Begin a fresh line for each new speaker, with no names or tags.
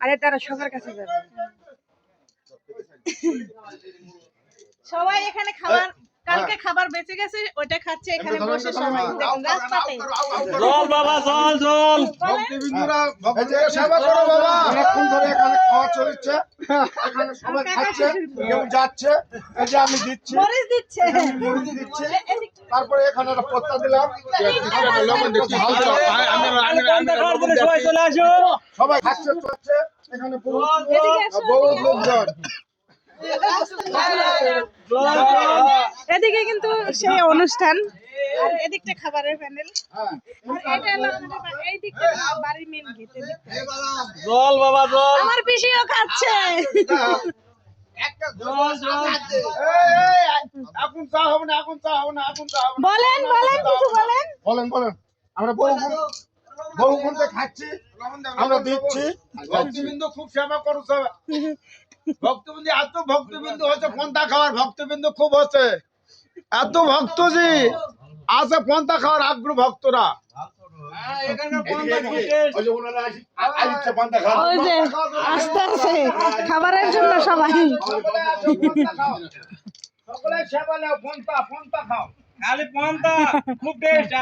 আরে তারা সবার কাছে যাবে।
সবাই এখানে খাবার, কালকে খাবার বেঁচে গেছে ওইটা খাচ্ছে এখানে বসে সবাই। দেখুন রাস্তাতে
জল বাবা, জল জল।
ভক্তিবিন্দুরা ভক্তের সেবা করো বাবা। অনেকক্ষণ ধরে এখানে খাওয়া চলছে, এখানে সবাই খাচ্ছে, কেউ যাচ্ছে, এই যে আমি দিচ্ছি,
মরিচ দিচ্ছে,
মরিচ দিচ্ছি, তারপরে এখানে একটা পত্তা দিলাম,
সবাই চলে আসো।
সবাই খাচ্ছে চলছে এখানে বহু লোকজন।
এদিকে কিন্তু সেই অনুষ্ঠান, আর এদিকটা খাবারের প্যান্ডেল, আর এটা হলো আমাদের এই দিকটা বাড়ির মেন গেট।
জল বাবা, জল।
আমার পিসিও খাচ্ছে।
এখন চা হবে না, এখন চা হবে না, এখন চা হবে না।
বলেন বলেন কিছু বলেন।
বলেন বলেন। আমরা বহুক্ষণ থেকে খাচ্ছি, আমরা দিচ্ছি। ভক্তিবিন্দু খুব সেবা করছে, ভক্তবিন্দু এত ভক্তবিন্দু হচ্ছে, পন্থা খাওয়ার ভক্তবিন্দু খুব হচ্ছে, এত ভক্ত যে আছে পন্থা খাওয়ার আগ্রহ ভক্তরা।
ওই যে আস্তে আস্তে খাবারের জন্য সবাই
সকলে সেবা নাও, পন্থা খাও।
খালি পন্থা খুব টেস্ট।